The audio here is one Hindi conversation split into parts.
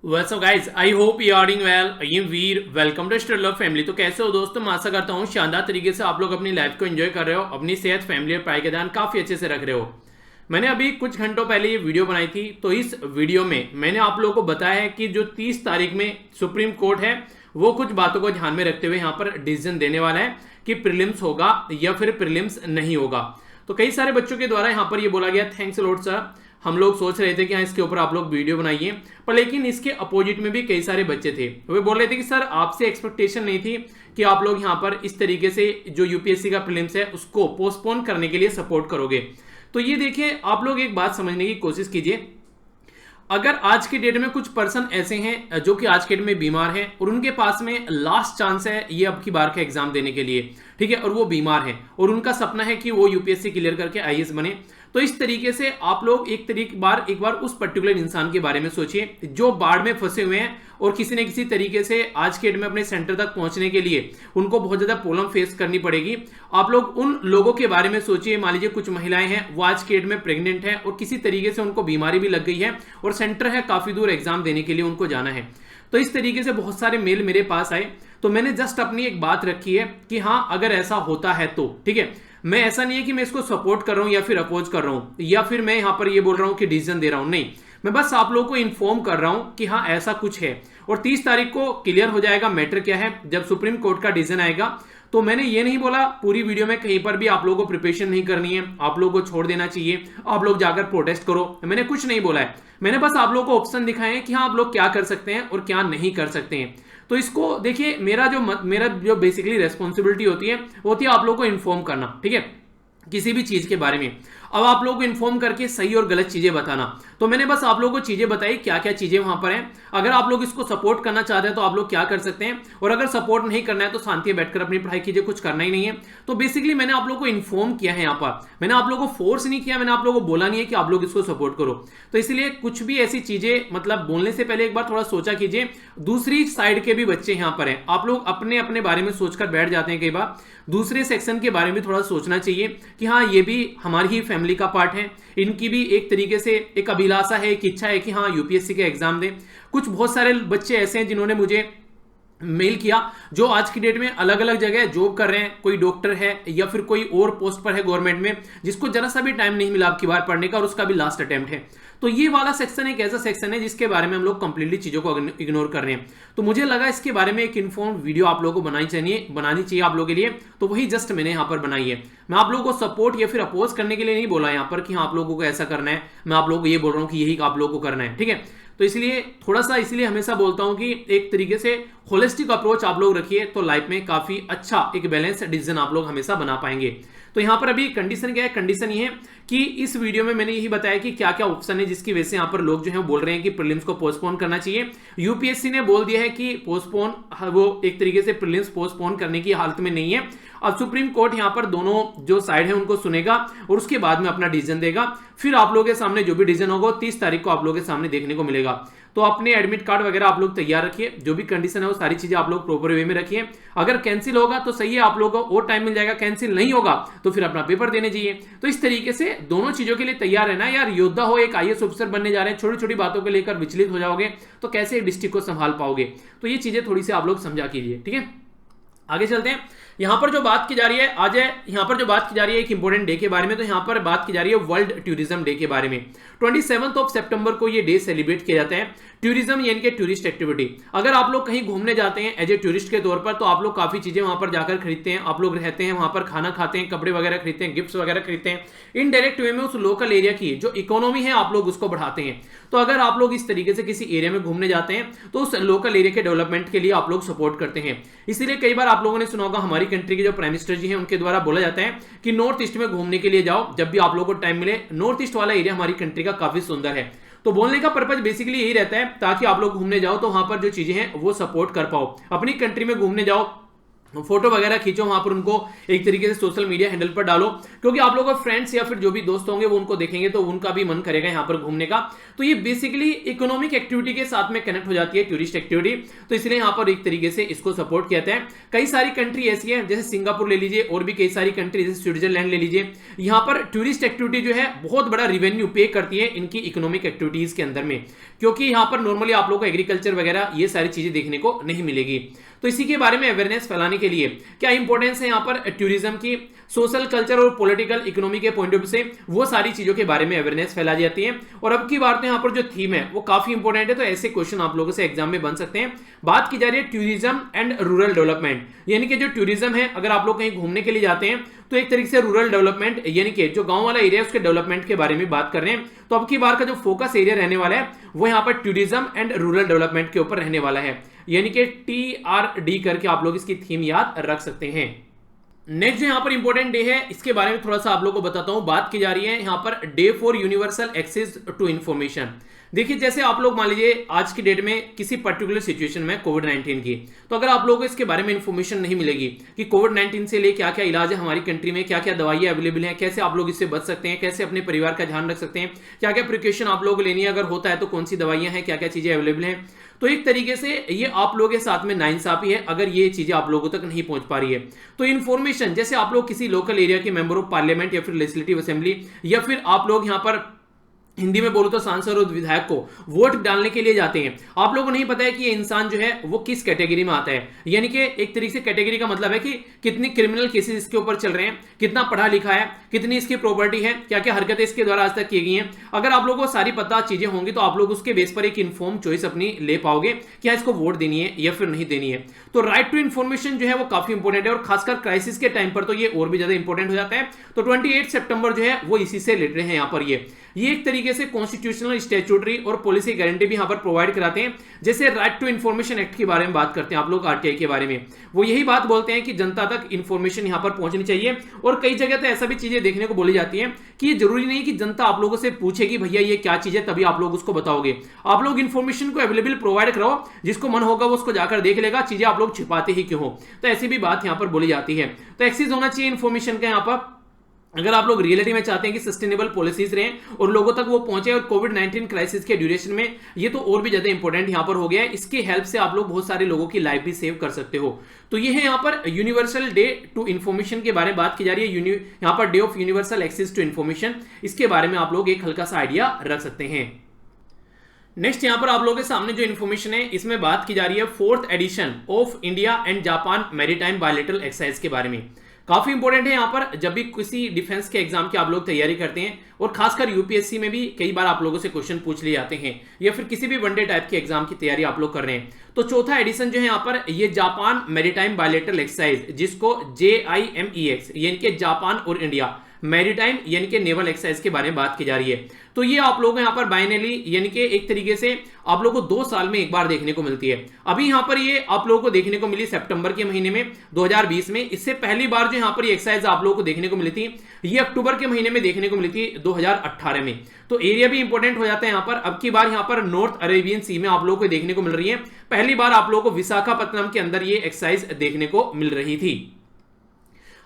What's up guys? I hope you are doing well. I am Veer. Welcome to Star Love Family. तो कैसे हो दोस्तों? मैं आशा करता हूँ शानदार तरीके से आप लोग अपनी लाइफ को एंजॉय कर रहे हो, अपनी सेहत, फैमिली और पढ़ाई का ध्यान काफी अच्छे से रख रहे हो। मैंने अभी कुछ घंटों पहले ये वीडियो बनाई थी, तो इस वीडियो में मैंने आप लोगों को बताया है कि जो 30 तारीख में सुप्रीम कोर्ट है वो कुछ बातों को ध्यान में रखते हुए यहाँ पर डिसीजन देने वाला है कि प्रीलिम्स होगा या फिर प्रीलिम्स नहीं होगा। तो कई सारे बच्चों के द्वारा यहाँ पर ये बोला गया, थैंक्स लॉट सर, हम लोग सोच रहे थे कि हाँ इसके ऊपर आप लोग वीडियो बनाइए, पर लेकिन इसके अपोजिट में भी कई सारे बच्चे थे, वे बोल रहे थे कि सर आपसे एक्सपेक्टेशन नहीं थी कि आप लोग यहाँ पर इस तरीके से जो यूपीएससी का प्रीलिम्स है उसको पोस्टपोन करने के लिए सपोर्ट करोगे। तो ये देखिए, आप लोग एक बात समझने की कोशिश कीजिए। अगर आज की डेट में कुछ पर्सन ऐसे हैं जो कि आज के डेट में बीमार हैं और उनके पास में लास्ट चांस है ये अब की बार का एग्जाम देने के लिए, ठीक है, और वो बीमार हैं और उनका सपना है कि वो यूपीएससी क्लियर करके आईएएस बने, तो इस तरीके से आप लोग एक बार उस पर्टिकुलर इंसान के बारे में सोचिए जो बाढ़ में फंसे हुए हैं और किसी न किसी तरीके से आज के डेट में अपने सेंटर तक पहुंचने के लिए उनको बहुत ज्यादा प्रॉब्लम फेस करनी पड़ेगी। आप लोग उन लोगों के बारे में सोचिए। मान लीजिए कुछ महिलाएं हैं, वो आज के डेट में प्रेग्नेंट हैं और किसी तरीके से उनको बीमारी भी लग गई है और सेंटर है काफी दूर, एग्जाम देने के लिए उनको जाना है। तो इस तरीके से बहुत सारे मेल मेरे पास आए, तो मैंने जस्ट अपनी एक बात रखी है कि हाँ अगर ऐसा होता है तो ठीक है। मैं ऐसा नहीं है कि मैं इसको सपोर्ट कर रहा हूं या फिर अपोज कर रहा हूं या फिर मैं यहां पर ये बोल रहा हूं कि डिसीजन दे रहा हूं, नहीं, मैं बस आप लोगों को इन्फॉर्म कर रहा हूं कि हाँ ऐसा कुछ है और 30 तारीख को क्लियर हो जाएगा मैटर क्या है जब सुप्रीम कोर्ट का डिसीजन आएगा। तो मैंने ये नहीं बोला पूरी वीडियो में कहीं पर भी आप लोगों को प्रिपरेशन नहीं करनी है, आप लोगों को छोड़ देना चाहिए, आप लोग जाकर प्रोटेस्ट करो, मैंने कुछ नहीं बोला है। मैंने बस आप लोगों को ऑप्शन दिखाए हैं कि हाँ आप लोग क्या कर सकते हैं और क्या नहीं कर सकते हैं। तो इसको देखिए, मेरा जो बेसिकली रेस्पॉन्सिबिलिटी होती है आप लोगों को इन्फॉर्म करना, ठीक है, किसी भी चीज के बारे में। अब आप लोगों को इन्फॉर्म करके सही और गलत चीजें बताना, तो मैंने बस आप लोगों को चीजें बताई क्या क्या चीजें वहां पर हैं। अगर आप लोग इसको सपोर्ट करना चाहते हैं तो आप लोग क्या कर सकते हैं, और अगर सपोर्ट नहीं करना है तो शांति में बैठकर अपनी पढ़ाई कीजिए, कुछ करना ही नहीं है। तो बेसिकली मैंने आप लोगों को इन्फॉर्म किया है, यहाँ पर मैंने आप लोगों को फोर्स नहीं किया, मैंने आप लोगों को बोला नहीं है कि आप लोग इसको सपोर्ट करो। तो इसलिए कुछ भी ऐसी चीजें मतलब बोलने से पहले एक बार थोड़ा सोचा कीजिए। दूसरी साइड के भी बच्चे यहाँ पर हैं, आप लोग अपने अपने बारे में सोचकर बैठ जाते हैं, कई बार दूसरे सेक्शन के बारे में थोड़ा सोचना चाहिए कि हाँ ये भी हमारी ही फैमिली का पार्ट है, इनकी भी एक तरीके से एक अभिलाषा है, एक इच्छा है कि हाँ यूपीएससी के एग्जाम दें। कुछ बहुत सारे बच्चे ऐसे हैं जिन्होंने मुझे मेल किया जो आज की डेट में अलग अलग जगह जॉब कर रहे हैं, कोई डॉक्टर है या फिर कोई और पोस्ट पर है गवर्नमेंट में, जिसको जरा सा भी टाइम नहीं मिला आपकी बार पढ़ने का और उसका भी लास्ट अटेम्प्ट है। तो ये वाला सेक्शन एक ऐसा सेक्शन है जिसके बारे में हम लोग कंप्लीटली चीजों को इग्नोर कर रहे हैं। तो मुझे लगा इसके बारे में एक इन्फॉर्म वीडियो आप लोगों को बनानी चाहिए आप लोगों के लिए, तो वही जस्ट मैंने यहाँ पर बनाई है। मैं आप लोगों को सपोर्ट या फिर अपोज करने के लिए नहीं बोला यहाँ पर कि हाँ आप लोगों को ऐसा करना है, मैं आप लोगों को ये बोल रहा हूँ कि यही आप लोगों को करना है, ठीक है। तो इसलिए थोड़ा सा हमेशा बोलता हूं कि एक तरीके से होलिस्टिक अप्रोच आप लोग रखिए तो लाइफ में काफी अच्छा एक बैलेंस डिसीजन आप लोग हमेशा बना पाएंगे। तो यहां पर अभी कंडीशन क्या है, कंडीशन ये है कि इस वीडियो में मैंने यही बताया कि क्या क्या ऑप्शन है जिसकी वजह से यहां पर लोग जो है बोल रहे हैं कि प्रीलिम्स को पोस्टपोन करना चाहिए। यूपीएससी ने बोल दिया है कि पोस्टपोन, वो एक तरीके से प्रीलिम्स पोस्टपोन करने की हालत में नहीं है। अब सुप्रीम कोर्ट यहां पर दोनों जो साइड है उनको सुनेगा और उसके बाद में अपना डिसीजन देगा। फिर आप लोगों के सामने जो भी डिसीजन होगा 30 तारीख को आप लोगों के सामने देखने को मिलेगा। तो अपने एडमिट कार्ड वगैरह आप लोग तैयार रखिए, जो भी कंडीशन है वो सारी चीजें आप लोग प्रॉपर वे में रखिए। अगर कैंसिल होगा तो सही है, आप लोगों को और टाइम मिल जाएगा, कैंसिल नहीं होगा तो फिर अपना पेपर देने चाहिए। तो इस तरीके से दोनों चीजों के लिए तैयार रहना यार। योद्धा हो, एक आईएएस ऑफिसर बनने जा रहे हैं, छोटी छोटी बातों को लेकर विचलित हो जाओगे तो कैसे डिस्ट्रिक्ट को संभाल पाओगे। तो ये चीजें थोड़ी सी आप लोग समझा कीजिए, ठीक है। आगे चलते हैं। यहां पर जो बात की जा रही है आज है, यहां पर जो बात की जा रही है एक इंपॉर्टेंट डे के बारे में, तो यहां पर बात की जा रही है वर्ल्ड टूरिज्म डे के बारे में। 27 सितंबर को ये डे सेलिब्रेट किया जाता है। टूरिज्म यानी कि टूरिस्ट एक्टिविटी। अगर आप लोग कहीं घूमने जाते हैं एज ए टूरिस्ट के तौर पर तो आप लोग काफी चीजें वहां पर जाकर खरीदते हैं, आप लोग रहते हैं वहां पर, खाना खाते हैं, कपड़े वगैरह खरीदते हैं, गिफ्ट्स वगैरह खरीदते हैं। इनडायरेक्ट वे में उस लोकल एरिया की जो इकोनॉमी है आप लोग उसको बढ़ाते हैं। तो अगर आप लोग इस तरीके से किसी एरिया में घूमने जाते हैं तो उस लोकल एरिया के डेवलपमेंट के लिए आप लोग सपोर्ट करते हैं। इसीलिए कई बार आप लोगों ने सुना होगा हमारी कंट्री के जो प्राइम मिनिस्टर जी हैं उनके द्वारा बोला जाता है कि नॉर्थ ईस्ट में घूमने के लिए जाओ, जब भी आप लोगों को टाइम मिले। नॉर्थ ईस्ट वाला एरिया हमारी कंट्री का काफी सुंदर है। तो बोलने का पर्पज बेसिकली यही रहता है ताकि आप लोग घूमने जाओ तो वहां पर जो चीजें हैं वो सपोर्ट कर पाओ। अपनी कंट्री में घूमने जाओ, फोटो वगैरह खींचो, वहां पर उनको एक तरीके से सोशल मीडिया हैंडल पर डालो, क्योंकि आप लोगों के फ्रेंड्स या फिर जो भी दोस्त होंगे वो उनको देखेंगे तो उनका भी मन करेगा यहाँ पर घूमने का। तो ये बेसिकली इकोनॉमिक एक्टिविटी के साथ में कनेक्ट हो जाती है, टूरिस्ट एक्टिविटी, तो इसलिए यहाँ पर एक तरीके से इसको सपोर्ट किया है। कई सारी कंट्री ऐसी है, जैसे सिंगापुर ले लीजिए और भी कई सारी कंट्री जैसे स्विट्जरलैंड ले लीजिए, यहाँ पर टूरिस्ट एक्टिविटी जो है बहुत बड़ा रिवेन्यू पे करती है इनकी इकोनॉमिक एक्टिविटीज के अंदर में, क्योंकि यहाँ पर नॉर्मली आप लोग को एग्रीकल्चर वगैरह ये सारी चीजें देखने को नहीं मिलेगी। तो इसी के बारे में अवेयरनेस फैलाने के लिए क्या इंपॉर्टेंस है यहाँ पर टूरिज्म की, सोशल कल्चर और पॉलिटिकल इकोनॉमी के पॉइंट ऑफ व्यू से वो सारी चीजों के बारे में अवेयरनेस फैलाई जाती है। और अब की बात तो यहाँ पर जो थीम है वो काफी इंपॉर्टेंट है, तो ऐसे क्वेश्चन आप लोगों से एग्जाम में बन सकते हैं। बात की जा रही है टूरिज्म एंड रूरल डेवलपमेंट, यानी कि जो टूरिज्म है, अगर आप लोग कहीं घूमने के लिए जाते हैं तो एक तरीके से रूरल डेवलपमेंट यानी कि जो गांव वाला एरिया है उसके डेवलपमेंट के बारे में बात कर रहे हैं। तो अब की बार का जो फोकस एरिया रहने वाला है वो यहाँ पर टूरिज्म एंड रूरल डेवलपमेंट के ऊपर रहने वाला है, यानी कि TRD करके आप लोग इसकी थीम याद रख सकते हैं। नेक्स्ट जो यहाँ पर इंपॉर्टेंट डे है इसके बारे में थोड़ा सा आप लोगों को बताता हूं। बात की जा रही है यहाँ पर day for universal access to information. देखिए, जैसे आप लोग मान लीजिए आज की डेट में किसी पर्टिकुलर सिचुएशन में कोविड-19 की, तो अगर आप लोगों को इसके बारे में इंफॉर्मेशन नहीं मिलेगी कि कोविड-19 से लिए क्या क्या इलाज है हमारी कंट्री में, क्या क्या दवाइयां अवेलेबल हैं, कैसे आप लोग इससे बच सकते हैं, कैसे अपने परिवार का ध्यान रख सकते हैं, क्या क्या प्रिकॉशन आप लोग लेनी है, अगर होता है तो कौन सी दवाइयां हैं, क्या क्या चीजें अवेलेबल हैं, तो एक तरीके से ये आप लोगों के साथ में नाइंसाफी है अगर ये चीजें आप लोगों तक नहीं पहुंच पा रही है। तो इन्फॉर्मेशन, जैसे आप लोग किसी लोकल एरिया के मेंबर ऑफ पार्लियामेंट या फिर लेजिस्लेटिव असेंबली या फिर आप लोग यहाँ पर हिंदी में बोलो तो सांसद और विधायक को वोट डालने के लिए जाते हैं, आप लोगों को नहीं पता है कि ये इंसान जो है वो किस कैटेगरी में आता है, यानी कि एक तरीके से कैटेगरी का मतलब है कि कितनी क्रिमिनल केसेस इसके ऊपर चल रहे हैं, कितना पढ़ा लिखा है, कितनी इसकी प्रॉपर्टी है, क्या क्या हरकतें इसके द्वारा आज तक की गई हैं। अगर आप लोगों को सारी पता चीजें होंगी तो आप लोग उसके बेस पर एक इन्फॉर्म चॉइस अपनी ले पाओगे, क्या इसको वोट देनी है या फिर नहीं देनी है। तो राइट टू इन्फॉर्मेशन जो है वो काफी इंपॉर्टेंट है, और खासकर क्राइसिस के टाइम पर तो ये और भी ज्यादा इंपॉर्टेंट हो जाता है। तो 28 सितंबर जो है वो इसी से रिलेटेड है। यहाँ पर ये एक तरीके से कॉन्स्टिट्यूशनल, स्टैट्यूटरी और पॉलिसी गारंटी भी यहाँ पर प्रोवाइड कराते हैं। जैसे राइट टू इन्फॉर्मेशन एक्ट के बारे में बात करते हैं आप लोग, RTI के बारे में, वो यही बात बोलते हैं कि जनता तक इन्फॉर्मेशन यहाँ पर पहुंचनी चाहिए। और कई जगह तो ऐसा भी चीजें देखने को बोली जाती है कि ये जरूरी नहीं कि जनता आप लोगों से पूछेगी भैया ये क्या चीज है तभी आप लोग उसको बताओगे, आप लोग इन्फॉर्मेशन को अवेलेबल प्रोवाइड कराओ, जिसको मन होगा वो उसको जाकर देख लेगा, चीजें आप लोग छिपाते ही क्यों हो। तो ऐसी भी बात यहाँ पर बोली जाती है। तो एक्सेस होना चाहिए इन्फॉर्मेशन का यहाँ पर, अगर आप लोग रियलिटी में चाहते हैं कि सस्टेनेबल पॉलिसीज रहें और लोगों तक वो पहुंचे। और कोविड-19 क्राइसिस के ड्यूरेशन में ये तो और भी ज्यादा इंपॉर्टेंट यहां पर हो गया है, इसकी हेल्प से आप लोग बहुत सारे लोगों की लाइफ भी सेव कर सकते हो। तो ये है यहाँ पर यूनिवर्सल डे टू इन्फॉर्मेशन के बारे में बात की जा रही है, यहाँ पर day of universal access to information, इसके बारे में आप लोग एक हल्का सा आइडिया रख सकते हैं। नेक्स्ट यहाँ पर आप लोगों के सामने जो इन्फॉर्मेशन है इसमें बात की जा रही है 4th edition of India and Japan maritime bilateral exercise के बारे में। काफी इंपॉर्टेंट है यहाँ पर, जब भी किसी डिफेंस के एग्जाम की आप लोग तैयारी करते हैं और खासकर यूपीएससी में भी कई बार आप लोगों से क्वेश्चन पूछ लिए जाते हैं, या फिर किसी भी वनडे टाइप के एग्जाम की तैयारी आप लोग कर रहे हैं, तो चौथा एडिशन जो है यहाँ पर ये जापान मैरीटाइम बायलैटरल एक्सरसाइज, जिसको JIMEX यानी कि जापान और इंडिया मैरीटाइम यानी कि नेवल एक्सरसाइज के बारे में बात की जा रही है। तो ये आप लोग यहाँ पर बाइनली यानी कि एक तरीके से आप लोगों को 2 साल में एक बार देखने को मिलती है। अभी यहाँ पर ये आप लोगों को देखने को मिली सितंबर के महीने में 2020 में। इससे पहली बार जो यहाँ पर ये एक्सरसाइज आप लोगों को देखने को मिली थी ये अक्टूबर के महीने में देखने को मिली थी 2018 में। तो एरिया भी इंपॉर्टेंट हो जाता है यहाँ पर। अब की बार यहाँ पर नॉर्थ अरेबियन सी में आप लोगों को देखने को मिल रही है। पहली बार आप लोगों को विशाखापत्तनम के अंदर ये एक्सरसाइज देखने को मिल रही थी।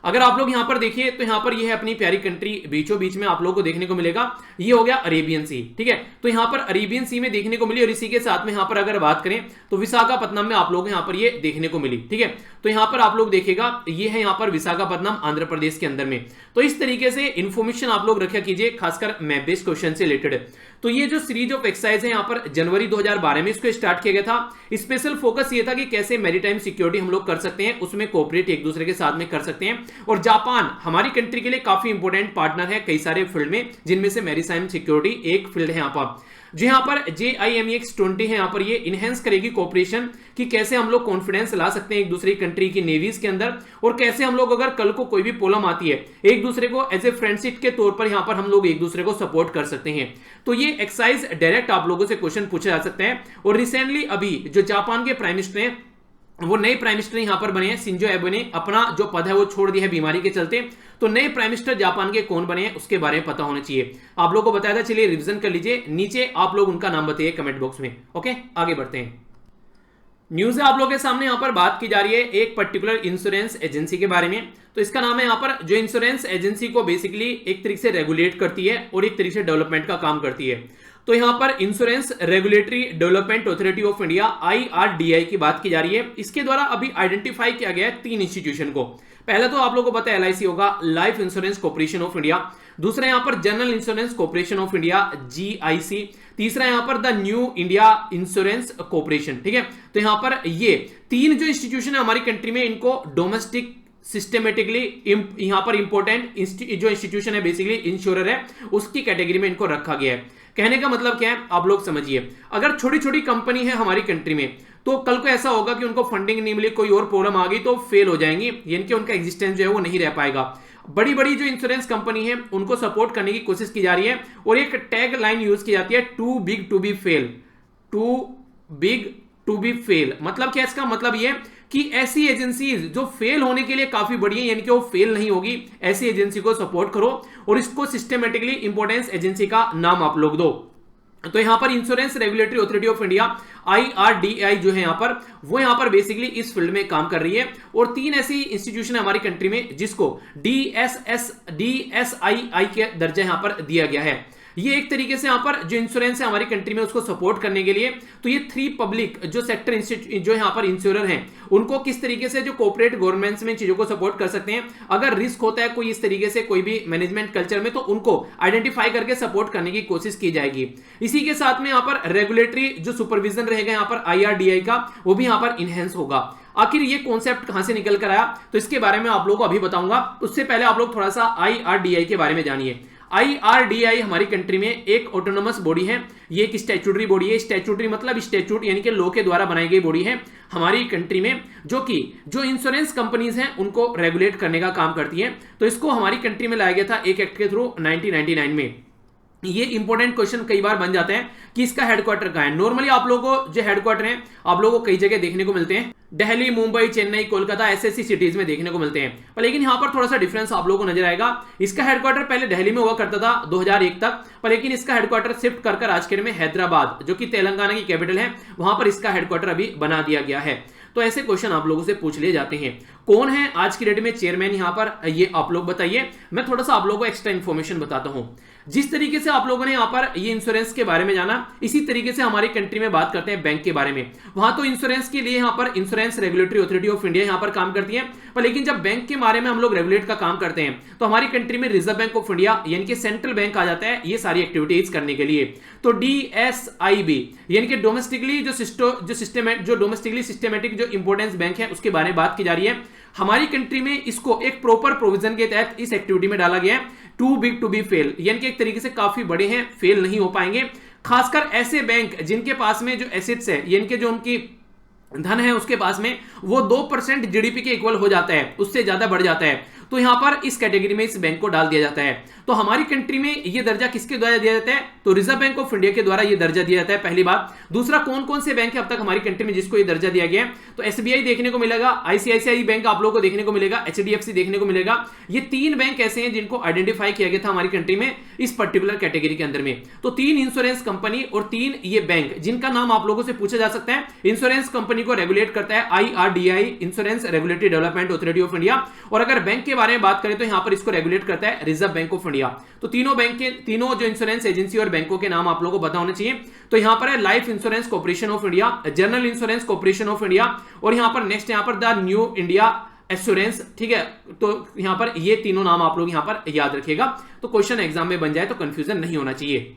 अगर आप लोग यहां पर देखिए तो यहां पर ये है अपनी प्यारी कंट्री, बीचों बीच में आप लोगों को देखने को मिलेगा। ये हो गया अरेबियन सी, ठीक है। तो यहां पर अरेबियन सी में देखने को मिली और इसी के साथ में यहां पर अगर बात करें तो विशाखापत्तनम में आप लोग यहां पर ये देखने को मिली, ठीक है। तो यहां पर आप लोग देखिएगा ये है यहां पर विशाखापत्तनम आंध्र प्रदेश के अंदर में। तो इस तरीके से इंफॉर्मेशन आप लोग रखा कीजिए, खासकर मैप बेस्ड क्वेश्चन से रिलेटेड। तो ये जो सीरीज ऑफ एक्सरसाइज है यहाँ पर जनवरी 2012 में इसको स्टार्ट किया गया था। स्पेशल फोकस ये था कि कैसे मैरीटाइम सिक्योरिटी हम लोग कर सकते हैं, उसमें कोऑपरेट एक दूसरे के साथ में कर सकते हैं। और जापान हमारी कंट्री के लिए काफी इंपॉर्टेंट पार्टनर है कई सारे फील्ड में, जिनमें से मैरीटाइम सिक्योरिटी एक फील्ड है यहाँ पर। जो यहाँ पर JIMEX 20 है, यहाँ पर ये इनहेंस करेगी कोऑपरेशन कि कैसे हम लोग कॉन्फिडेंस ला सकते हैं एक दूसरे कंट्री की नेवीज के अंदर, और कैसे हम लोग अगर कल को कोई भी प्रॉब्लम आती है एक दूसरे को एज ए फ्रेंडशिप के तौर पर यहाँ पर हम लोग एक दूसरे को सपोर्ट कर सकते हैं। तो ये एक्सरसाइज डायरेक्ट आप लोगों से क्वेश्चन पूछे जा सकते हैं। और रिसेंटली अभी जो जापान के प्राइम मिनिस्टर हैं वो नए प्राइम मिनिस्टर यहां पर बने हैं, शिंजो एबे ने अपना जो पद है वो छोड़ दिया है बीमारी के चलते। तो नए प्राइम मिनिस्टर जापान के कौन बने हैं उसके बारे में पता होना चाहिए आप लोगों को बताया था। चलिए रिवीजन कर लीजिए, नीचे आप लोग उनका नाम बताइए कमेंट बॉक्स में। ओके, आगे बढ़ते हैं। न्यूज है आप लोगों के सामने, यहाँ पर बात की जा रही है एक पर्टिकुलर इंश्योरेंस एजेंसी के बारे में। तो इसका नाम है यहाँ पर, जो इंश्योरेंस एजेंसी को बेसिकली एक तरीके से रेगुलेट करती है और एक तरीके से डेवलपमेंट का काम करती है। तो यहाँ पर insurance regulatory development authority of India IRDAI की बात की जा रही है। इसके द्वारा अभी आइडेंटिफाई किया गया है 3 इंस्टीट्यूशन को। पहला तो आप लोगों को पता है LIC होगा, life insurance corporation of India. दूसरा यहाँ पर general insurance corporation of India GIC। तीसरा यहाँ पर the new India insurance corporation. ठीक है, तो यहाँ पर ये 3 जो इंस्टीट्यूशन है हमारी कंट्री में, इनको डोमेस्टिक सिस्टमेटिकली यहाँ पर इंपॉर्टेंट जो इंस्टीट्यूशन है, बेसिकली इंश्योरर है, उसकी कैटेगरी में इनको रखा गया है। कहने का मतलब क्या है आप लोग समझिए, अगर छोटी छोटी कंपनी है हमारी कंट्री में, तो कल को ऐसा होगा कि उनको फंडिंग नहीं मिली, कोई और प्रॉब्लम आ गई, तो फेल हो जाएंगी, यानी कि उनका एग्जिस्टेंस जो है वो नहीं रह पाएगा। बड़ी बड़ी जो इंश्योरेंस कंपनी है उनको सपोर्ट करने की कोशिश की जा रही है, और एक टैग लाइन यूज की जाती है, too big to be fail. Too big to be fail मतलब क्या? इसका मतलब ये कि ऐसी एजेंसीज जो फेल होने के लिए काफी बड़ी है, यानी कि वो फेल नहीं होगी, ऐसी एजेंसी को सपोर्ट करो और इसको सिस्टमेटिकली इंपॉर्टेंस एजेंसी का नाम आप लोग दो। तो यहां पर insurance regulatory authority of India IRDAI जो है यहां पर, वो यहां पर बेसिकली इस फील्ड में काम कर रही है। और 3 ऐसी इंस्टीट्यूशन है हमारी कंट्री में जिसको DSSI के दर्जा यहां पर दिया गया है। ये एक तरीके से यहाँ पर जो इंश्योरेंस है हमारी कंट्री में उसको सपोर्ट करने के लिए, तो ये 3 पब्लिक जो सेक्टर जो यहाँ पर इंश्योरर हैं, उनको किस तरीके से जो कॉर्पोरेट गवर्नमेंट्स में चीजों को सपोर्ट कर सकते हैं। अगर रिस्क होता है कोई इस तरीके से कोई भी मैनेजमेंट कल्चर में, तो उनको आइडेंटिफाई करके सपोर्ट करने की कोशिश की जाएगी। इसी के साथ में यहाँ पर रेगुलेटरी जो सुपरविजन रहेगा यहाँ पर IRDAI का, वो भी यहाँ पर इनहेंस होगा। आखिर ये कॉन्सेप्ट कहां से निकल कर आया, तो इसके बारे में आप लोगों को अभी बताऊंगा। उससे पहले आप लोग थोड़ा सा IRDAI के बारे में जानिए। IRDAI हमारी कंट्री में एक ऑटोनोमस बॉडी है, ये एक स्टैट्यूटरी बॉडी है। स्टैट्यूटरी मतलब स्टैट्यूट यानी कि लॉ के द्वारा बनाई गई बॉडी है हमारी कंट्री में, जो कि जो इंश्योरेंस कंपनीज हैं उनको रेगुलेट करने का काम करती है। तो इसको हमारी कंट्री में लाया गया था एक एक्ट के थ्रू 1999 में। ये इंपॉर्टेंट क्वेश्चन कई बार बन जाते हैं कि इसका हेडक्वार्टर कहां है। नॉर्मली आप लोगों को जो हेडक्वार्टर है आप लोगों को कई जगह देखने को मिलते हैं, दिल्ली, मुंबई, चेन्नई, कोलकाता, ऐसे सिटीज में देखने को मिलते हैं, पर लेकिन यहां पर थोड़ा सा डिफरेंस आप लोगों को नजर आएगा। इसका हेडक्वार्टर पहले दिल्ली में हुआ करता था 2001 तक, पर लेकिन इसका हेडक्वार्टर शिफ्ट कर आज के डेट में हैदराबाद, जो कि तेलंगाना की कैपिटल है, वहां पर इसका हेडक्वार्टर अभी बना दिया गया है। तो ऐसे क्वेश्चन आप लोगों से पूछ लिए जाते हैं। कौन है आज की डेट में चेयरमैन यहां पर, ये आप लोग बताइए। मैं थोड़ा सा आप लोगों को एक्स्ट्रा इन्फॉर्मेशन बताता हूं। जिस तरीके से आप लोगों ने यहां पर ये इंश्योरेंस के बारे में जाना, इसी तरीके से हमारी कंट्री में बात करते हैं बैंक के बारे में। वहां तो इंश्योरेंस के लिए यहां पर insurance regulatory authority of India यहां पर काम करती है, पर लेकिन जब बैंक के बारे में हम लोग रेगुलेट का काम करते हैं, तो हमारी कंट्री में रिजर्व बैंक ऑफ इंडिया यानी कि सेंट्रल बैंक आ जाता है ये सारी एक्टिविटीज करने के लिए। तो DSIB यानी कि डोमेस्टिकली जो डोमेस्टिकली सिस्टमेटिक जो इंपॉर्टेंस बैंक है उसके बारे में बात की जा रही है। हमारी कंट्री में इसको एक प्रॉपर प्रोविजन के तहत इस एक्टिविटी में डाला गया है, too big to be fail, यानी कि एक तरीके से काफी बड़े हैं, फेल नहीं हो पाएंगे। खासकर ऐसे बैंक जिनके पास में जो एसेट्स है, यानी कि जो उनकी धन है उसके पास में, वो 2% GDP के इक्वल हो जाता है, उससे ज्यादा बढ़ जाता है, तो यहां पर इस कैटेगरी में इस बैंक को डाल दिया जाता है। तो हमारी कंट्री में ये दर्जा किसके द्वारा दिया जाता है, तो रिजर्व बैंक ऑफ इंडिया के द्वारा ये दर्जा दिया जाता है, पहली बात। दूसरा, कौन कौन से बैंक है अब तक हमारी कंट्री में जिसको ये दर्जा दिया गया है, तो SBI देखने को मिलेगा, ICICI बैंक आप लोगों को देखने को मिलेगा, HDFC देखने को मिलेगा। ये 3 बैंक ऐसे हैं जिनको आइडेंटिफाई किया गया था हमारी कंट्री में इस पर्टिकुलर कैटेगरी के अंदर में। तो 3 इंश्योरेंस कंपनी और 3 ये बैंक जिनका नाम आप लोगों से पूछा जा सकता है। इंश्योरेंस कंपनी को रेगुलेट करता है IRDAI, insurance regulatory development authority of India, और अगर बैंक के बारे में बात करें तो यहां पर इसको रेगुलेट करता है रिजर्व बैंक ऑफ इंडिया। तो तीनों बैंक के तीनों जो इंश्योरेंस एजेंसी और बैंकों के नाम आप लोगों को पता होने चाहिए। तो यहां पर है life insurance corporation of India, general insurance corporation of India, और यहां पर नेक्स्ट यहां पर द न्यू इंडिया एश्योरेंस। ठीक है, तो यहां पर ये तीनों नाम आप लोग यहां पर याद रखिएगा, तो क्वेश्चन एग्जाम में बन जाए तो कंफ्यूजन नहीं होना चाहिए।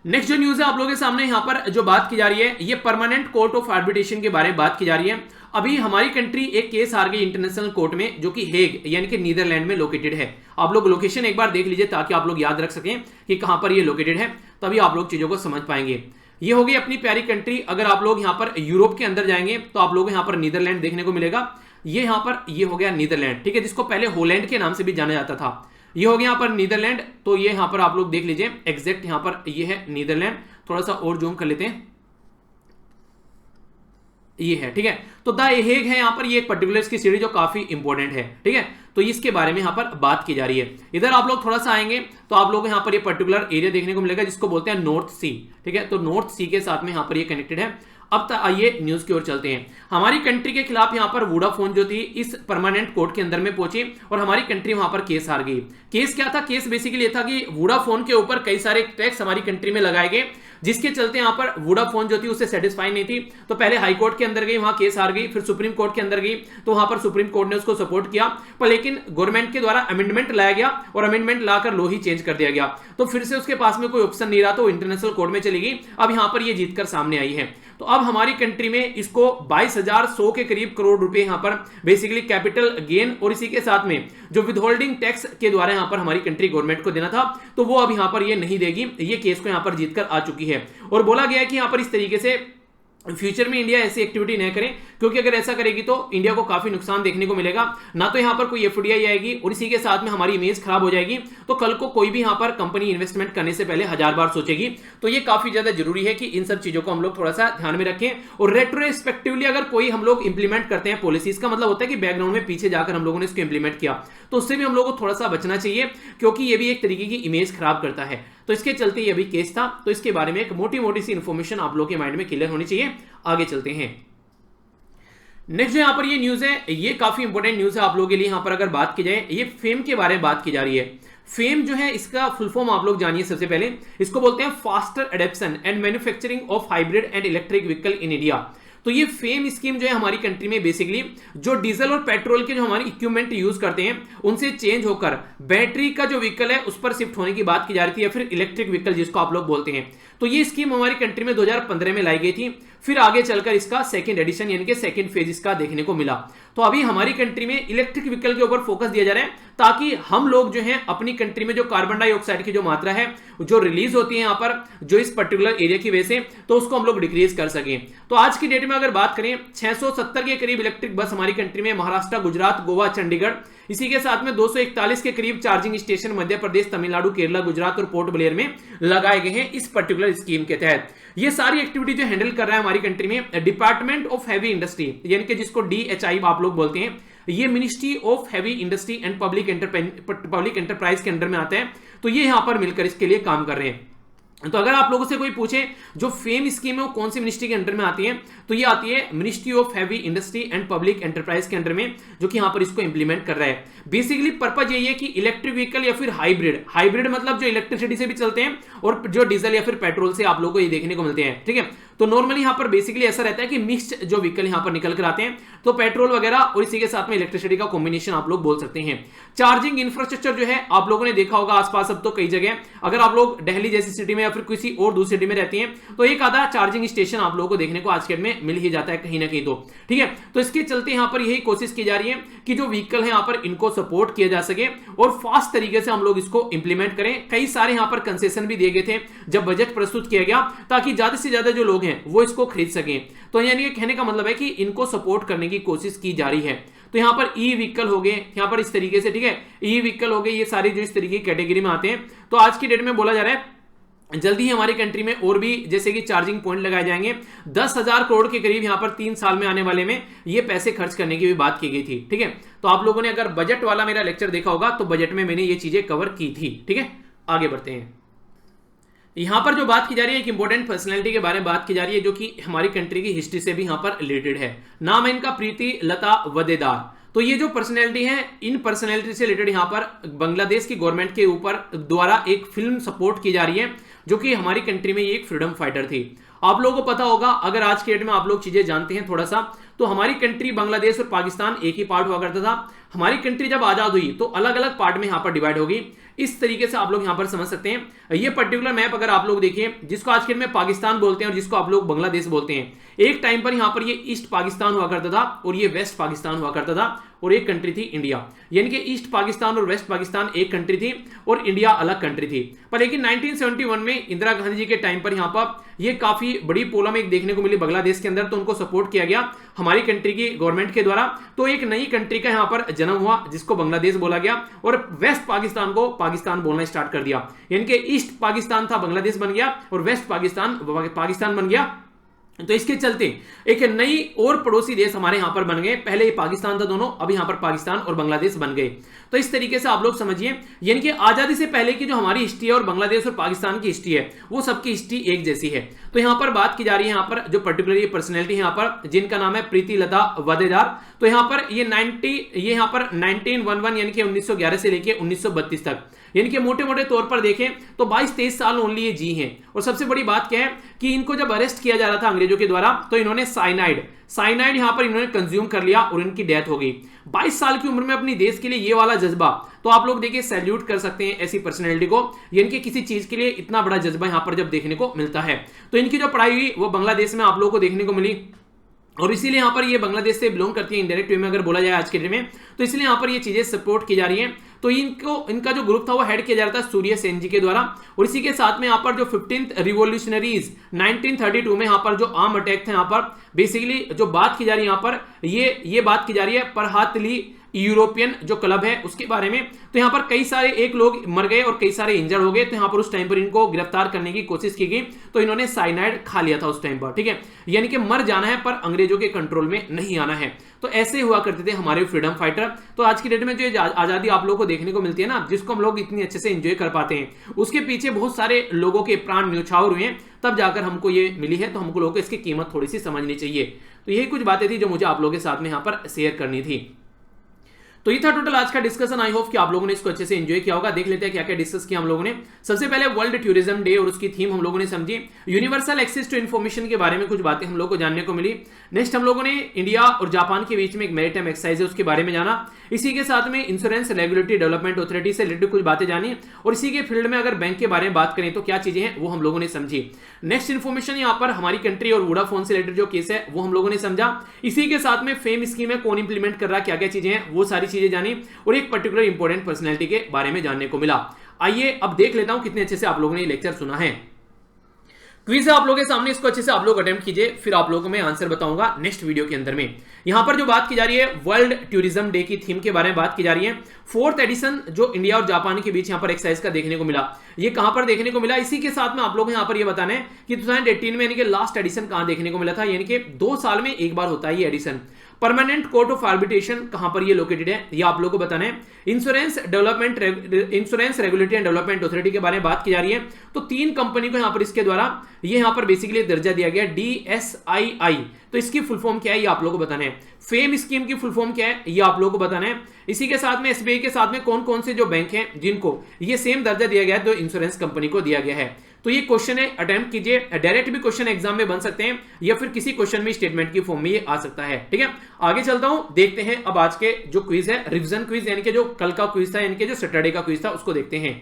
नेक्स्ट जो न्यूज है आप लोगों के सामने यहां पर जो बात की जा रही है, ये परमानेंट कोर्ट ऑफ आर्बिट्रेशन के बारे में बात की जा रही है। अभी हमारी कंट्री एक केस हार गई इंटरनेशनल कोर्ट में, जो कि हेग यानी कि नीदरलैंड में लोकेटेड है। आप लोग लोकेशन एक बार देख लीजिए ताकि आप लोग याद रख सकें कि कहां पर ये लोकेटेड है, तभी आप लोग चीजों को समझ पाएंगे। ये होगी अपनी प्यारी कंट्री। अगर आप लोग यहां पर यूरोप के अंदर जाएंगे तो आप लोग यहां पर नीदरलैंड देखने को मिलेगा। ये यहां पर ये हो गया नीदरलैंड, ठीक है, जिसको पहले हॉलैंड के नाम से भी जाना जाता था। ये हो गया यहाँ पर नीदरलैंड। तो ये यहां पर आप लोग देख लीजिए एग्जैक्ट यहां पर ये है नीदरलैंड। थोड़ा सा और जूम कर लेते हैं, ये है, ठीक है। तो द हेग है यहाँ पर ये एक पर्टिकुलर इसकी सिटी जो काफी इंपॉर्टेंट है, ठीक है। तो इसके बारे में यहाँ पर बात की जा रही है। इधर आप लोग थोड़ा सा आएंगे तो आप लोग यहाँ पर ये पर्टिकुलर एरिया देखने को मिलेगा जिसको बोलते हैं नॉर्थ सी, ठीक है। तो नॉर्थ सी के साथ में यहाँ पर ये कनेक्टेड है। अब तक आइए न्यूज की ओर चलते हैं। हमारी कंट्री के खिलाफ यहाँ पर वोडाफोन जो थी इस परमानेंट कोर्ट के अंदर में पहुंची और हमारी कंट्री वहां पर केस हार गई। केस क्या था? केस बेसिकली ये था कि वोडाफोन के ऊपर कई सारे टैक्स हमारी कंट्री में लगाए गए, जिसके चलते यहाँ पर वोडाफोन जो थी उससे सेटिस्फाई नहीं थी। तो पहले हाई कोर्ट के अंदर गई, वहां केस हार गई, फिर सुप्रीम कोर्ट के अंदर गई, तो वहां पर सुप्रीम कोर्ट ने उसको सपोर्ट किया, पर लेकिन गवर्नमेंट के द्वारा अमेंडमेंट लाया गया और अमेंडमेंट लाकर लॉ ही चेंज कर दिया गया। तो फिर से उसके पास में कोई ऑप्शन नहीं रहा, तो इंटरनेशनल कोर्ट में चली गई। अब यहां पर ये जीतकर सामने आई है। तो अब हमारी कंट्री में इसको 22,100 के करीब करोड़ रुपए यहां पर बेसिकली कैपिटल गेन और इसी के साथ में जो विदहोल्डिंग टैक्स के द्वारा यहां पर हमारी कंट्री गवर्नमेंट को देना था, तो वो अब यहां पर ये नहीं देगी। ये केस को यहां पर जीतकर आ चुकी है और बोला गया है कि यहां पर इस तरीके से फ्यूचर में इंडिया ऐसी एक्टिविटी नहीं करे, क्योंकि अगर ऐसा करेगी तो इंडिया को काफी नुकसान देखने को मिलेगा। ना तो यहां पर कोई एफडीआई आएगी और इसी के साथ में हमारी इमेज खराब हो जाएगी। तो कल को कोई भी यहां पर कंपनी इन्वेस्टमेंट करने से पहले 1000 बार सोचेगी। तो ये काफी ज्यादा जरूरी है कि इन सब चीजों को हम लोग थोड़ा सा ध्यान में रखें। और रेट्रोस्पेक्टिवली अगर कोई हम लोग इंप्लीमेंट करते हैं पॉलिसीज, का मतलब होता है कि बैकग्राउंड में पीछे जाकर हम लोगों ने इसको इंप्लीमेंट किया, तो उससे भी हम लोग को थोड़ा सा बचना चाहिए, क्योंकि ये भी एक तरीके की इमेज खराब करता है। तो इसके चलते ये भी केस था, तो इसके बारे में एक मोटी मोटी सी इंफॉर्मेशन आप लोगों के माइंड में क्लियर होनी चाहिए। आगे चलते हैं। नेक्स्ट जो यहां पर ये न्यूज है, ये काफी इंपॉर्टेंट न्यूज है आप लोगों के लिए। यहां पर अगर बात की जाए, ये फेम के बारे में बात की जा रही है। फेम जो है इसका फुल फॉर्म आप लोग जानिए। सबसे पहले इसको बोलते हैं faster adaptation and manufacturing of hybrid and electric vehicle in India. तो ये फेम स्कीम जो है हमारी कंट्री में बेसिकली जो डीजल और पेट्रोल के जो हमारी इक्विपमेंट यूज करते हैं उनसे चेंज होकर बैटरी का जो व्हीकल है उस पर शिफ्ट होने की बात की जा रही थी, या फिर इलेक्ट्रिक व्हीकल जिसको आप लोग बोलते हैं। तो ये स्कीम हमारी कंट्री में 2015 में लाई गई थी। फिर आगे चलकर इसका सेकंड एडिशन यानी कि सेकंड फेज इसका देखने को मिला। तो अभी हमारी कंट्री में इलेक्ट्रिक व्हीकल के ऊपर फोकस दिया जा रहा है, ताकि हम लोग जो है अपनी कंट्री में जो कार्बन डाइऑक्साइड की जो मात्रा है जो रिलीज होती है यहाँ पर जो इस पर्टिकुलर एरिया की वजह से, तो उसको हम लोग डिक्रीज कर सकें। तो आज की डेट में अगर बात करें 670 के करीब इलेक्ट्रिक बस हमारी कंट्री में महाराष्ट्र, गुजरात, गोवा, चंडीगढ़, इसी के साथ में 241 के करीब चार्जिंग स्टेशन मध्य प्रदेश, तमिलनाडु, केरला, गुजरात और पोर्ट ब्लेयर में लगाए गए हैं इस पर्टिकुलर स्कीम के तहत। ये सारी एक्टिविटी जो हैंडल कर रहा है हमारी कंट्री में डिपार्टमेंट ऑफ हैवी इंडस्ट्री, यानी कि जिसको DHI आप लोग बोलते हैं, ये ministry of heavy industry and public enterprise के अंडर में आता है। तो ये यहां पर मिलकर इसके लिए काम कर रहे हैं। तो अगर आप लोगों से कोई पूछे जो फेम स्कीम है वो कौन सी मिनिस्ट्री के अंडर में आती है, तो ये आती है ministry of heavy industry and public enterprise के अंडर में, जो कि यहां पर इसको इंप्लीमेंट कर रहा है। बेसिकली पर्पज यही है कि इलेक्ट्रिक व्हीकल या फिर हाइब्रिड मतलब जो इलेक्ट्रिसिटी से भी चलते हैं और जो डीजल या फिर पेट्रोल से आप लोगों को ये देखने को मिलते हैं, ठीक है। तो नॉर्मली यहां पर बेसिकली ऐसा रहता है कि मिक्स्ड जो व्हीकल यहां पर निकल कर आते हैं, तो पेट्रोल वगैरह और इसी के साथ में इलेक्ट्रिसिटी का कॉम्बिनेशन आप लोग बोल सकते हैं। चार्जिंग इंफ्रास्ट्रक्चर जो है आप लोगों ने देखा होगा आसपास अब तो कई जगह, अगर आप लोग दिल्ली जैसी सिटी में या फिर किसी और दूसरी सिटी में रहती हैं, तो एक आधा चार्जिंग स्टेशन आप लोगों को देखने को आज के डेट में मिल ही जाता है कहीं ना कहीं, तो ठीक है। तो इसके चलते यहां पर यही कोशिश की जा रही है कि जो व्हीकल है यहां पर इनको सपोर्ट किया जा सके और फास्ट तरीके से हम लोग इसको इंप्लीमेंट करें। कई सारे यहां पर कंसेशन भी दिए गए थे जब बजट प्रस्तुत किया गया, ताकि ज्यादा से ज्यादा जो लोग हैं वो इसको खरीद सकें। तो यानी कि कहने का मतलब है कि इनको सपोर्ट करने की कोशिश की जा रही है। तो यहां पर ई व्हीकल हो गए यहां पर इस तरीके से, ठीक है, ई व्हीकल हो गए, ये सारे जो इस तरीके की कैटेगरी में आते हैं। तो आज की डेट में बोला जा रहा है जल्दी ही हमारी कंट्री में और भी जैसे कि चार्जिंग पॉइंट लगाए जाएंगे। 10,000 करोड़ के करीब यहां पर 3 साल में आने वाले में ये पैसे खर्च करने की भी बात की गई थी, ठीक है। तो आप लोगों ने अगर बजट वाला मेरा लेक्चर देखा होगा तो बजट में मैंने ये चीजें कवर की थी, ठीक है। आगे बढ़ते हैं। यहां पर जो बात की जा रही है एक इंपॉर्टेंट पर्सनैलिटी के बारे में बात की जा रही है, जो कि हमारी कंट्री की हिस्ट्री से भी यहां पर रिलेटेड है। नाम है इनका प्रीति लता वदेदार। तो ये जो पर्सनैलिटी है, इन पर्सनैलिटी से रिलेटेड यहां पर बांग्लादेश की गवर्नमेंट के ऊपर द्वारा एक फिल्म सपोर्ट की जा रही है, जो कि हमारी कंट्री में ये एक फ्रीडम फाइटर थी। आप लोगों को पता होगा, अगर आज के डेट में आप लोग चीजें जानते हैं थोड़ा सा, तो हमारी कंट्री बांग्लादेश और पाकिस्तान एक ही पार्ट हुआ करता था। हमारी कंट्री जब आजाद हुई तो अलग अलग पार्ट में यहां पर डिवाइड होगी। इस तरीके से आप लोग यहां पर समझ सकते हैं। ये पर्टिकुलर मैप अगर आप लोग देखिए, जिसको आज के में पाकिस्तान बोलते हैं और जिसको आप लोग बांग्लादेश बोलते हैं, एक टाइम पर यहां पर ये ईस्ट पाकिस्तान हुआ करता था और ये वेस्ट पाकिस्तान हुआ करता था, और एक कंट्री थी इंडिया। यानी कि ईस्ट पाकिस्तान और वेस्ट पाकिस्तान एक कंट्री थी और इंडिया अलग कंट्री थी। पर लेकिन 1971 में इंदिरा गांधी जी के टाइम पर यहां पर ये काफी बड़ी पोलेमिक देखने को मिली बांग्लादेश के अंदर, तो उनको सपोर्ट किया गया हमारी कंट्री की गवर्नमेंट के द्वारा। तो एक नई कंट्री का यहां पर जन्म हुआ जिसको बांग्लादेश बोला गया, और वेस्ट पाकिस्तान को पाकिस्तान बोलना स्टार्ट कर दिया। यानी कि ईस्ट पाकिस्तान था बांग्लादेश बन गया और वेस्ट पाकिस्तान बन गया तो इसके चलते एक नई और पड़ोसी देश हमारे यहां पर बन गए। पहले ये पाकिस्तान था दोनों, अभी यहां पर पाकिस्तान और बांग्लादेश बन गए। तो इस तरीके से आप लोग समझिए, यानी कि आजादी से पहले की जो हमारी हिस्ट्री है और बांग्लादेश और पाकिस्तान की हिस्ट्री है वो सबकी हिस्ट्री एक जैसी है। तो यहां पर बात की जा रही है, यहां पर जो पर्टिकुलर पर्सनैलिटी है यहां पर जिनका नाम है प्रीति लता वदेदार। तो यहां पर ये यहां पर 1911 यानी कि 1911 से लेके 1932 तक, यानी कि मोटे मोटे तौर पर देखें तो 22-23 साल ओनली ये जी हैं। और सबसे बड़ी बात क्या है कि इनको जब अरेस्ट किया जा रहा था अंग्रेजों के द्वारा तो इन्होंने साइनाइड यहां पर इन्होंने कंज्यूम कर लिया और इनकी डेथ हो गई। 22 साल की उम्र में अपनी देश के लिए ये वाला जज्बा, तो आप लोग देखिए सैल्यूट कर सकते हैं ऐसी पर्सनैलिटी को, यानी कि किसी चीज के लिए इतना बड़ा जज्बा यहां पर जब देखने को मिलता है। तो इनकी जो पढ़ाई हुई वो बांग्लादेश में आप लोगों को देखने को मिली, और इसीलिए यहां पर ये बांग्लादेश से बिलोंग करती है इंडायरेक्ट वे में अगर बोला जाए आज के डेट में, तो इसलिए यहां पर ये चीजें सपोर्ट की जा रही हैं। तो इनका जो ग्रुप था वो हेड किया जा रहा था सूर्य सेन जी के द्वारा। और इसी के साथ में यहां पर जो 15th रिवॉल्यूशनरीज 1932 में यहां पर जो आर्म अटैक था, यहां पर बेसिकली जो बात की जा रही है यहां पर ये बात की जा रही है परहातली यूरोपियन जो क्लब है उसके बारे में। तो यहां पर कई सारे एक लोग मर गए और कई सारे इंजर्ड हो गए। तो यहां पर उस टाइम पर इनको गिरफ्तार करने की कोशिश की गई, तो इन्होंने साइनाइड खा लिया था उस टाइम पर, ठीक है। यानी कि मर जाना है पर अंग्रेजों के कंट्रोल में नहीं आना है। तो ऐसे हुआ करते थे हमारे फ्रीडम फाइटर। तो आज की डेट में जो आजादी आप लोगों को देखने को मिलती है ना, जिसको हम लोग इतनी अच्छे से एंजॉय कर पाते हैं, उसके पीछे बहुत सारे लोगों के प्राण न्यौछावर हुए हैं, तब जाकर हमको ये मिली है। तो हमको लोगों को इसकी कीमत थोड़ी सी समझनी चाहिए। तो यही कुछ बातें थी जो मुझे आप लोगों के साथ में यहां पर शेयर करनी थी। तो ये था टोटल आज का डिस्कशन। आई होप कि आप लोगों ने इसको अच्छे से एंजॉय किया होगा। देख लेते हैं क्या क्या डिस्कस किया हम लोगों ने। सबसे पहले वर्ल्ड टूरिज्म डे और उसकी थीम हम लोगों ने समझी। यूनिवर्सल एक्सेस टू इन्फॉर्मेशन के बारे में कुछ बातें हम लोग को जानने को मिली। नेक्स्ट हम लोगों ने इंडिया और जापान के बीच में एक मैरीटाइम एक्सरसाइज है उसके बारे में जाना। इसी के साथ में इंश्योरेंस रेगुलेटरी डेवलपमेंट अथॉरिटी से रिलेटेड कुछ बातें जानी, और इसी के फील्ड में अगर बैंक के बारे में बात करें तो क्या चीजें हैं वो हम लोगों ने समझी। नेक्स्ट इन्फॉर्मेशन यहाँ पर हमारी कंट्री और वोडाफोन से रिलेटेड जो केस है वो हम लोगों ने समझा। इसी के साथ में फेम स्कीम है कौन इंप्लीमेंट कर रहा है, क्या क्या चीजें हैं वो सारी चीजें जानी, और एक पर्टिकुलर इंपॉर्टेंट पर्सनैलिटी के बारे में जानने को मिला। आइए अब देख लेता हूं कितने अच्छे से आप लोगों ने ये लेक्चर सुना है। क्विज है आप लोगों के सामने, इसको अच्छे से आप लोग अटेम्प्ट कीजिए, फिर आप लोगों को मैं आंसर बताऊंगा नेक्स्ट वीडियो के अंदर में। यहां पर जो बात की जा रही है वर्ल्ड टूरिज्म डे की थीम के बारे में बात की जा रही है। 4th एडिशन जो इंडिया और जापान के बीच यहां पर एक्सरसाइज का देखने को मिला, ये कहां पर देखने को मिला। इसी के साथ में आप लोग यहां पर ये बताना है कि 2018 में यानी कि लास्ट एडिशन कहां देखने को मिला था, यानी कि 2 साल में एक बार होता है ये edition. Permanent court of arbitration कहां पर ये लोकेटेड है ये आप लोगों को बताना है। Insurance regulatory and development authority के बारे में बात की जा रही है। तो 3 कंपनी को यहां पर इसके द्वारा ये यहां पर बेसिकली दर्जा दिया गया DSII। तो इसकी फुल फॉर्म क्या है ये आप लोगों को बताना है। फेम स्कीम की फुल फॉर्म क्या है ये आप लोगों को बताना है। इसी के साथ में SBI के साथ में कौन कौन से जो बैंक हैं जिनको ये सेम दर्जा दिया गया है जो इंश्योरेंस कंपनी को दिया गया है। तो ये क्वेश्चन है, अटेम्प्ट कीजिए। डायरेक्ट भी क्वेश्चन एग्जाम में बन सकते हैं या फिर किसी क्वेश्चन में स्टेटमेंट की फॉर्म में ये आ सकता है, ठीक है। आगे चलता हूं, देखते हैं अब आज के जो क्विज है रिवीजन क्विज, यानी कि जो कल का क्विज था, यानी कि जो सैटरडे का क्विज था उसको देखते हैं।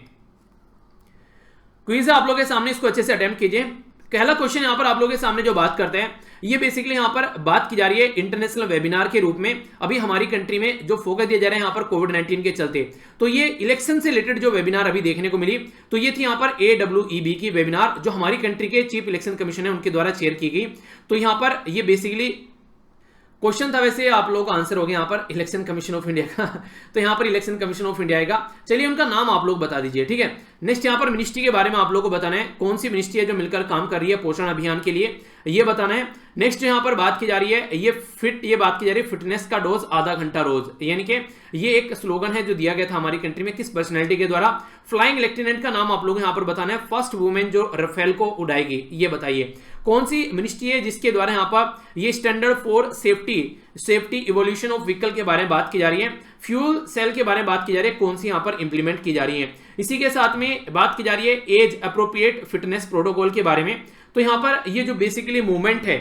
क्विज है आप लोगों के सामने, इसको अच्छे से अटेम्प्ट कीजिए। पहला क्वेश्चन यहां पर आप लोगों के सामने जो बात करते हैं ये बेसिकली यहां पर बात की जा रही है इंटरनेशनल वेबिनार के रूप में। अभी हमारी कंट्री में जो फोकस दिया जा रहा है यहां पर कोविड-19 के चलते, तो ये इलेक्शन से रिलेटेड जो वेबिनार अभी देखने को मिली, तो ये थी यहां पर AWEB की वेबिनार जो हमारी कंट्री के चीफ इलेक्शन कमीशन है उनके द्वारा चेयर की गई। तो यहां पर ये बेसिकली क्वेश्चन था, वैसे आप लोगों का आंसर हो गया यहाँ पर इलेक्शन कमीशन ऑफ इंडिया का। तो यहाँ पर इलेक्शन कमीशन ऑफ इंडिया आएगा। चलिए उनका नाम आप लोग बता दीजिए, ठीक है। नेक्स्ट यहाँ पर मिनिस्ट्री के बारे में आप लोगों को बताना है, कौन सी मिनिस्ट्री है जो मिलकर काम कर रही है पोषण अभियान के लिए, ये बताना है। नेक्स्ट यहाँ पर बात की जा रही है ये बात की जा रही है फिटनेस का डोज आधा घंटा रोज, यानी कि ये एक स्लोगन है जो दिया गया था हमारी कंट्री में किस पर्सनैलिटी के द्वारा। फ्लाइंग लेफ्टिनेंट का नाम आप लोग यहाँ पर बताना है। फर्स्ट वुमेन जो राफेल को उड़ाएगी ये बताइए। कौन सी मिनिस्ट्री है जिसके द्वारा यहाँ पर ये standard for safety evolution of vehicle के बारे में बात की जा रही है। फ्यूल सेल के बारे में बात की जा रही है, कौन सी यहाँ पर इंप्लीमेंट की जा रही है। इसी के साथ में बात की जा रही है एज अप्रोप्रिएट फिटनेस प्रोटोकॉल के बारे में। तो यहाँ पर ये जो बेसिकली मूवमेंट है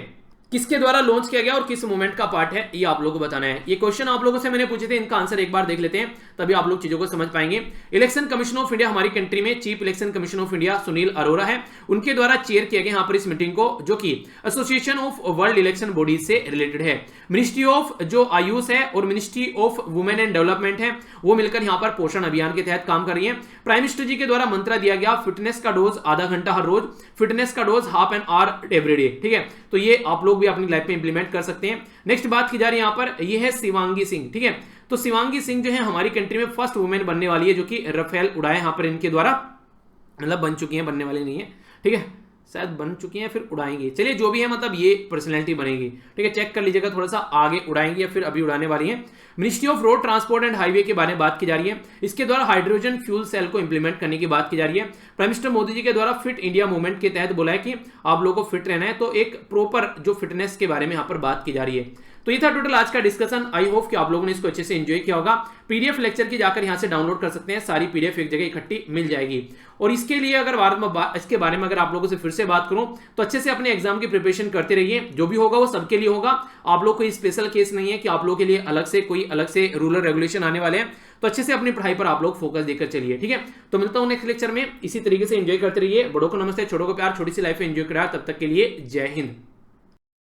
किसके द्वारा लॉन्च किया गया और किस मूवमेंट का पार्ट है ये आप लोगों को बताना है। ये क्वेश्चन आप लोगों से मैंने पूछे थे, इनका आंसर एक बार देख लेते हैं तभी आप लोग चीजों को समझ पाएंगे। इलेक्शन कमीशन ऑफ इंडिया हमारी कंट्री में chief election commission of India Sunil Arora है, उनके द्वारा चेयर किया गया यहाँ पर इस मीटिंग को, जो कि association of world election bodies से रिलेटेड है। मिनिस्ट्री ऑफ जो आयुष है और ministry of women and development है वो मिलकर यहाँ पर पोषण अभियान के तहत काम कर रही है। प्राइम मिनिस्टर जी के द्वारा मंत्र दिया गया फिटनेस का डोज आधा घंटा हर रोज, फिटनेस का dose half an hour every day, ठीक है। तो ये आप लोग भी अपनी लाइफ में इंप्लीमेंट कर सकते हैं। नेक्स्ट बात की जा रही है यहाँ पर ये है शिवांगी सिंह, ठीक है। तो शिवांगी सिंह जो है हमारी कंट्री में फर्स्ट वुमेन बनने वाली है जो कि राफेल उड़ाए यहाँ पर इनके द्वारा, मतलब बन चुकी है, बनने वाली नहीं है, ठीक है। शायद बन चुकी हैं फिर उड़ाएंगे, चलिए जो भी है मतलब ये पर्सनैलिटी बनेगी, ठीक है, चेक कर लीजिएगा थोड़ा सा, आगे उड़ाएंगे या फिर अभी उड़ाने वाली है। Ministry of road transport and highway के बारे में बात की जा रही है, इसके द्वारा हाइड्रोजन फ्यूल सेल को इंप्लीमेंट करने की बात की जा रही है। प्राइम मिनिस्टर मोदी जी के द्वारा फिट इंडिया मूवमेंट के तहत बोला है कि आप लोगों को फिट रहना है, तो एक प्रॉपर जो फिटनेस के बारे में यहाँ पर बात की जा रही है। तो ये था टोटल आज का डिस्कशन। आई होप कि आप लोगों ने इसको अच्छे से एंजॉय किया होगा। पीडीएफ लेक्चर की जाकर यहां से डाउनलोड कर सकते हैं, सारी पीडीएफ एक जगह इकट्ठी मिल जाएगी। और इसके लिए अगर इसके बारे में अगर आप लोगों से फिर से बात करूं तो अच्छे से अपने एग्जाम की प्रिपरेशन करते रहिए, जो भी होगा वो सबके लिए होगा। आप लोग कोई स्पेशल केस नहीं है कि आप लोगों के लिए अलग से रूलर रेगुलेशन आने वाले हैं, तो अच्छे से अपनी पढ़ाई पर आप लोग फोकस देकर चलिए, ठीक है। तो मिलता हूं नेक्स्ट लेक्चर में, इसी तरीके से एंजॉय करते रहिए। बड़ों को नमस्ते, छोटों को प्यार, छोटी सी लाइफ एंजॉय करा, तब तक के लिए जय हिंद।